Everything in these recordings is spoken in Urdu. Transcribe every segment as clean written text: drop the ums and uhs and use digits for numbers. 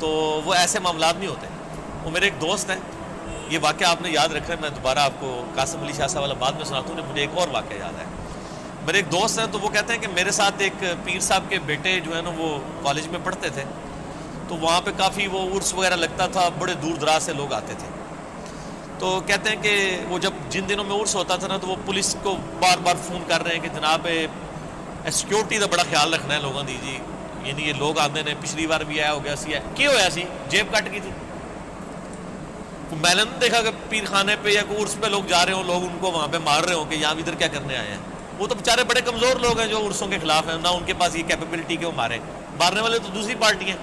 تو وہ ایسے معاملات نہیں ہوتے. وہ میرے ایک دوست ہیں, یہ واقعہ آپ نے یاد رکھنا ہے, میں دوبارہ آپ کو قاسم علی شاہ صاحب والا بعد میں سناتا ہوں. مجھے ایک اور واقعہ یاد ہے. میرے ایک دوست ہیں, تو وہ کہتے ہیں کہ میرے ساتھ ایک پیر صاحب کے بیٹے جو ہے نا وہ کالج میں پڑھتے تھے, تو وہاں پہ کافی وہ عرس وغیرہ لگتا تھا, بڑے دور دراز سے لوگ آتے تھے. تو کہتے ہیں کہ وہ جب جن دنوں میں عرس ہوتا تھا نا, تو وہ پولیس کو بار بار فون کر رہے ہیں کہ جناب سیکورٹی کا بڑا خیال رکھنا ہے لوگوں دی جی, یعنی یہ لوگ آتے ہیں, پچھلی بار بھی آیا ہو گیا سی ہے, کیوں ہوا سی, جیب کٹ گئی تھی. میں نے دیکھا کہ پیر خانے پہ یا کوئی عرس پہ لوگ جا رہے ہوں, لوگ ان کو وہاں پہ مار رہے ہوں کہ یہاں ادھر کیا کرنے آئے ہیں. وہ تو بیچارے بڑے کمزور لوگ ہیں جو عرسوں کے خلاف ہیں, نہ ان کے پاس یہ کیپیبلٹی کہ وہ مارنے والے تو دوسری پارٹی ہیں.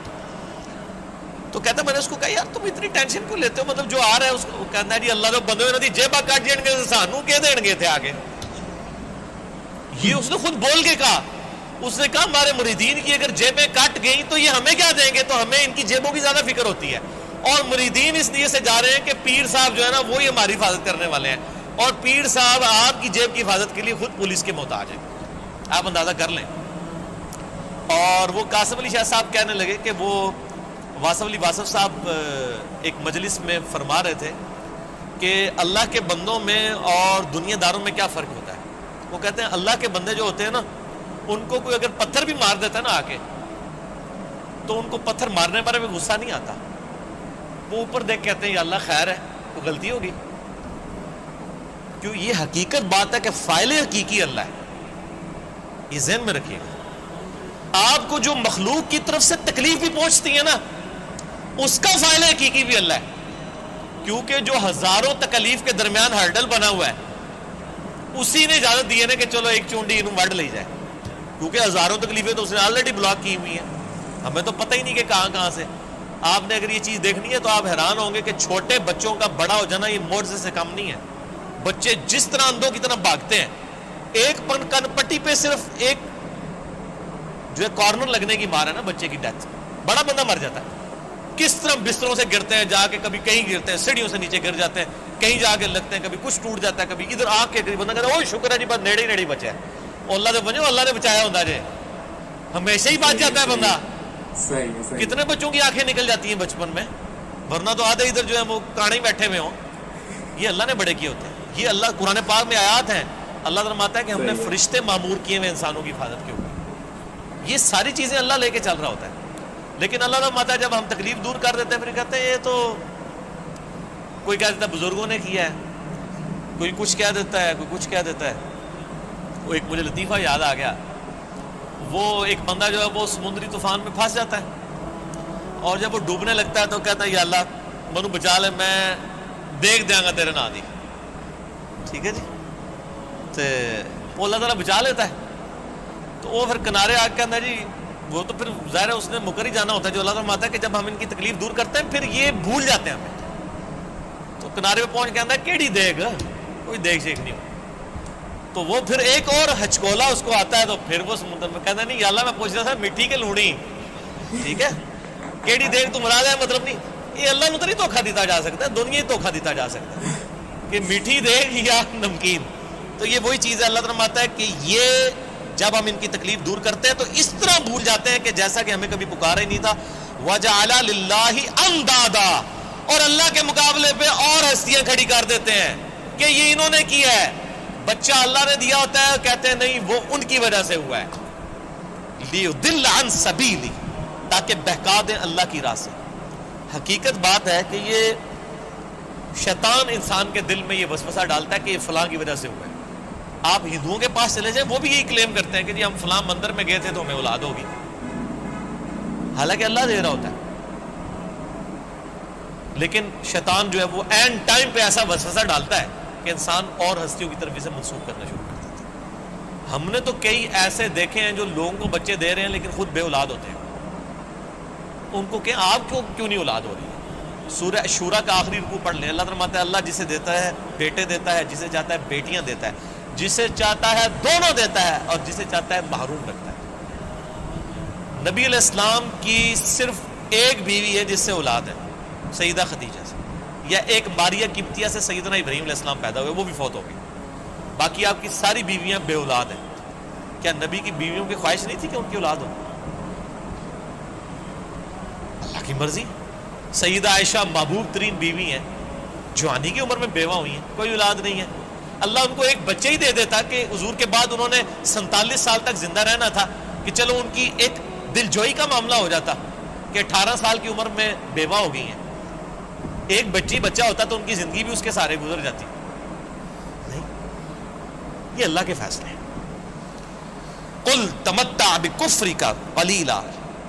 تو کہتا میں نے اس کو کہا یار تم اتنی ٹینشن کیوں لیتے ہو, مطلب جو آ رہا ہے اس کو کہنا ہے جی اللہ تو بندے ہوئے جیبا کٹ جان کے سانوں کے دین گے تھے آگے. یہ اس نے خود بول کے کہا, اس نے کہا ہمارے مریدین کی اگر جیبیں کٹ گئیں تو یہ ہمیں کیا دیں گے, تو ہمیں ان کی جیبوں کی زیادہ فکر ہوتی ہے. اور مریدین اس لیے سے جا رہے ہیں کہ پیر صاحب جو ہے نا وہی ہماری حفاظت کرنے والے ہیں, اور پیر صاحب آپ کی جیب کی حفاظت کے لیے خود پولیس کے محتاج ہیں. آپ اندازہ کر لیں. اور وہ قاسم علی شاہ صاحب کہنے لگے کہ وہ واصف علی واصف صاحب ایک مجلس میں فرما رہے تھے کہ اللہ کے بندوں میں اور دنیا داروں میں کیا فرق ہوتا ہے. وہ کہتے ہیں اللہ کے بندے جو ہوتے ہیں نا, ان کو کوئی اگر پتھر بھی مار دیتا ہے نا آ کے, تو ان کو پتھر مارنے پر بھی غصہ نہیں آتا. وہ اوپر دیکھ کہتے ہیں یا اللہ خیر ہے, کوئی غلطی ہوگی. کیوں, یہ حقیقت بات ہے کہ فاعل حقیقی اللہ ہے, یہ ذہن میں رکھیے گا. آپ کو جو مخلوق کی طرف سے تکلیف بھی پہنچتی ہے نا, اس کا فاعل حقیقی بھی اللہ ہے. کیونکہ جو ہزاروں تکلیف کے درمیان ہرڈل بنا ہوا ہے, اسی نے اجازت دی ہے نا کہ چلو ایک چونڈی انہوں وڈ لی جائے. کیونکہ ہزاروں تکلیفیں تو اس نے آلریڈی بلاک کی ہوئی ہیں, ہمیں تو پتہ ہی نہیں کہ کہاں کہاں سے. آپ نے اگر یہ چیز دیکھنی ہے تو آپ حیران ہوں گے کہ چھوٹے بچوں کا بڑا ہو جانا یہ معجزے سے کم نہیں ہے. بچے جس طرح اندھوں کی طرح بھاگتے ہیں, ایک کن پٹی پہ صرف ایک جو ہے کارنر لگنے کی مار ہے نا بچے کی ڈیتھ, بڑا بندہ مر جاتا ہے. کس طرح بستروں سے گرتے ہیں, جا کے کبھی کہیں گرتے ہیں, سیڑھیوں سے نیچے گر جاتے ہیں, کہیں جا کے لگتے ہیں, کبھی کچھ ٹوٹ جاتا ہے, کبھی ادھر آ کے بندہ کہتا ہے اوہ شکر ہے جی بس نیڑے ہی نیڑے بچا ہے, اللہ نے بنو اللہ نے بچایا ہوتا ہے, ہمیشہ ہی بچ جاتا ہے بندہ. کتنے بچوں کی آنکھیں نکل جاتی ہیں بچپن میں, ورنہ تو آدھے ادھر جو ہے وہ کانے بیٹھے ہوئے ہوں. یہ اللہ نے بڑے کیے ہوتے ہیں. یہ اللہ قرآن پاک میں آیات ہیں, اللہ فرماتا ہے کہ ہم نے فرشتے معمور کیے ہوئے انسانوں کی حفاظت کے اوپر. یہ ساری چیزیں اللہ لے کے چل رہا ہوتا ہے. لیکن اللہ فرماتا ہے جب ہم تکلیف دور کر دیتے ہیں پھر کہتے ہیں یہ تو کوئی کہہ دیتا ہے بزرگوں نے کیا ہے, کوئی کچھ کہہ دیتا ہے, کوئی کچھ کہہ دیتا ہے. وہ ایک مجھے لطیفہ یاد آ گیا. وہ ایک بندہ جو ہے وہ سمندری طوفان میں پھنس جاتا ہے, اور جب وہ ڈوبنے لگتا ہے تو کہتا ہے یا اللہ منو بچا لے, میں دیکھ دیا گا تیرے نا دی. ٹھیک ہے جی, تو اللہ تعالیٰ بچا لیتا ہے. تو وہ پھر کنارے آ کے کہتا ہے جی, وہ تو پھر ظاہر ہے اس نے مکر ہی جانا ہوتا ہے. جو اللہ تعالیٰ فرماتا ہے کہ جب ہم ان کی تکلیف دور کرتے ہیں پھر یہ بھول جاتے ہیں ہمیں. تو کنارے پہ پہنچ کے کہتا ہے کیڑی دیکھ, کوئی دیکھ شیک نہیں ہو. تو وہ پھر ایک اور ہچکولا اس کو آتا ہے, تو پھر وہ سمندر میں کہتا ہے نہیں یا اللہ میں پوچھ رہا تھا مٹی کے لوڑی, ٹھیک ہے, کیڑی دیکھ تو مراد ہے, مطلب نہیں یہ اللہ نے تو نہیں دھوکھا دیتا جا سکتا, دنیا ہی دھوکھا دیتا جا سکتا ہے کہ میٹھی دیکھ یا نمکین. تو یہ وہی چیز ہے. اللہ تعالیٰ فرماتا ہے کہ یہ جب ہم ان کی تکلیف دور کرتے ہیں تو اس طرح بھول جاتے ہیں کہ جیسا کہ ہمیں کبھی پکارا ہی نہیں تھا. وَجَعَلَ لِلَّهِ أَنْدَادًا, اور اللہ کے مقابلے پہ اور ہستیاں کھڑی کر دیتے ہیں کہ یہ انہوں نے کیا ہے. بچہ اللہ نے دیا ہوتا ہے, کہتے ہیں نہیں وہ ان کی وجہ سے ہوا ہے. لِيُضِلَّ عَنْ سَبِيلِهِ, تاکہ بہکا دیں اللہ کی راہ سے. حقیقت بات ہے کہ یہ شیطان انسان کے دل میں یہ وسوسہ ڈالتا ہے کہ یہ فلاں کی وجہ سے ہوا ہے. آپ ہندوؤں کے پاس چلے جائیں, وہ بھی یہی کلیم کرتے ہیں کہ جی ہم فلاں مندر میں گئے تھے تو ہمیں اولاد ہوگی, حالانکہ اللہ دے رہا ہوتا ہے. لیکن شیطان جو ہے وہ اینڈ ٹائم پہ ایسا وسوسہ ڈالتا ہے کہ انسان اور ہستیوں کی طرف اسے منسوخ کرنا شروع کر دیتا ہے. ہم نے تو کئی ایسے دیکھے ہیں جو لوگوں کو بچے دے رہے ہیں لیکن خود بے اولاد ہوتے ہیں. ان کو کہ آپ کیوں نہیں اولاد ہو رہی ہے. سورہ شورا کا آخری رکوع پڑھ لیں. اللہ فرماتا ہے اللہ جسے دیتا ہے بیٹے دیتا ہے, جسے چاہتا ہے بیٹیاں دیتا ہے, جسے چاہتا ہے دونوں دیتا ہے, اور جسے چاہتا ہے محروم رکھتا ہے. نبی علیہ السلام کی صرف ایک بیوی ہے جس سے اولاد ہے, سیدہ خدیجہ سے, یا ایک ماریہ قبطیہ سے سیدنا ابراہیم علیہ السلام پیدا ہوئے, وہ بھی فوت ہو گئی. باقی آپ کی ساری بیویاں بے اولاد ہیں. کیا نبی کی بیویوں کی خواہش نہیں تھی کہ ان کی اولاد ہو؟ اللہ کی مرضی. سیدہ عائشہ محبوب ترین بیوی ہیں, جوانی کی عمر میں بیوہ ہوئی ہیں, کوئی اولاد نہیں ہے. اللہ ان کو ایک بچے ہی دے دیتا کہ حضور کے بعد انہوں نے 47 سال تک زندہ رہنا تھا, کہ چلو ان کی ایک دل جوئی کا معاملہ ہو جاتا کہ 18 سال کی عمر میں بیوہ ہو گئی ہیں. ایک بچہ ہوتا تو ان کی زندگی بھی اس کے سارے گزر جاتی. نہیں, یہ اللہ کے فیصلے ہیں. قل تمتع بکفرک قلیلا,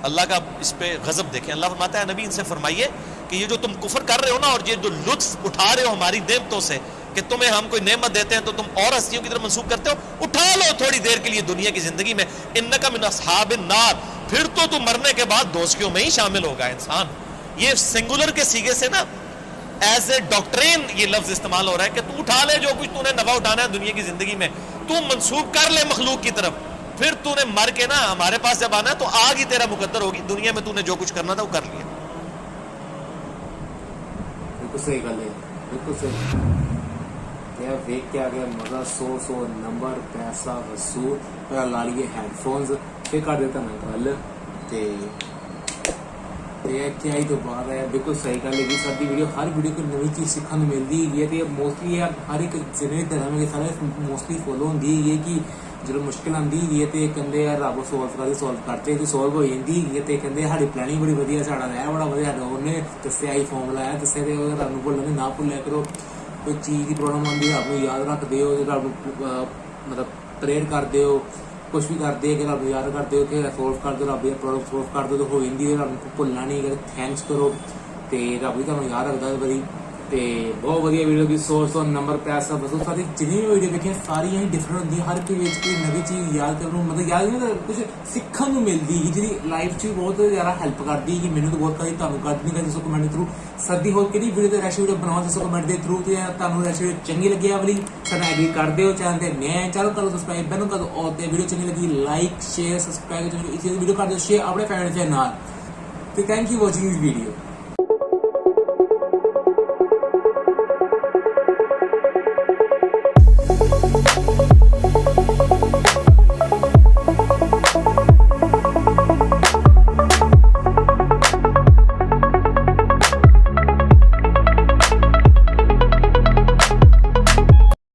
اللہ کا اس پہ غضب دیکھیں. اللہ فرماتا ہے نبی ان سے فرمائیے کہ یہ جو تم کفر کر رہے ہو نا, اور یہ جو لطف اٹھا رہے ہو ہماری نعمتوں سے, کہ تمہیں ہم کوئی نعمت دیتے ہیں تو تم اور ہستیوں کی طرف منسوخ کرتے ہو, اٹھا لو تھوڑی دیر کے لیے دنیا کی زندگی میں. انک من اصحاب النار, پھر تو تم مرنے کے بعد دوزخیوں میں ہی شامل ہوگا انسان. یہ سنگولر کے سیغے سے نا ایز اے ڈاکٹرین یہ لفظ استعمال ہو رہا ہے کہ تو اٹھا لے جو کچھ تو نے نفع اٹھانا ہے دنیا کی زندگی میں, تو منسوخ کر لے مخلوق کی طرف, پھر تو نے مر کے نا ہمارے پاس جب آنا ہے تو آگ ہی تیرا مقدر ہوگی. دنیا میں تو نے جو کچھ کرنا تھا وہ کر لیا. بالکل صحیح گل ہے, بالکل صحیح. ویک کے آ گیا مزہ, 100 نمبر, پیسہ وصول, پھر لا لیے ہیڈ فونز, پھر کر دیتا میں گل. کیا ہی تو بات ہے, بالکل صحیح گل ہے. ساری ویڈیو ہر ویڈیو کو نئی چیز سیکھنے ملتی ہے. موسٹلی ہر ایک جنہیں دھرم کے سارے موسٹلی فالو ہوتی ہے کہ جو مشکل آتی ہے تو کہتے ہیں رب سولو کرتے تو سولو ہو جاتی ہے. تو کہتے ہیں ہاری پلاننگ بڑی ودیا, سا رہ بڑا ودیا, انہیں دسیا ہی فارمولا ہے دسے تو رب بولنے نہ بھولیا کرو. کوئی چیز کی پرابلم آتی ہے رب یاد رکھتے ہو, رب مطلب پریئر کرتے ہو, کچھ بھی کرتے کہ رب یاد کرتے ہو کہ سولو کر دو, رب پرابلم سولو کر دو تو ہو جاتی ہے. رب کو بھولنا نہیں, اگر تھینکس کرو تو رب بھی تمہیں یاد رکھتا ہے بڑی. بہت ودیا ویڈیو کی 100 نمبر پیسہ وصول. ساری جتنی بھی ویڈیو دیکھیں ساری ہی ڈفرنٹ ہوتی, ہر کوئی نئی چیز یاد کروں, مطلب یاد نہیں کچھ سیکھنے کو ملتی ہے جی لائف چ بہت زیادہ ہیلپ کرتی ہے. کہ مینوں تو بہت کری, تمہیں کرتی نہیں, جس کمنٹ تھرو سردی ہو کہ ویڈیو تو ریسٹ ویڈیو بناؤ جس کمنٹ کے تھرو. تمہیں ریسٹ ویڈیو چنگی لگی والی سر ایگری کر دو, چینل سے میں چلو کرو سبسکرائب بینو کر دو, اور ویڈیو چنگی لگی لائک شیئر سبسکرائب, اسی ویڈیو کر دو شیئر اپنے فیملی کے نال. تو thank you watching this video.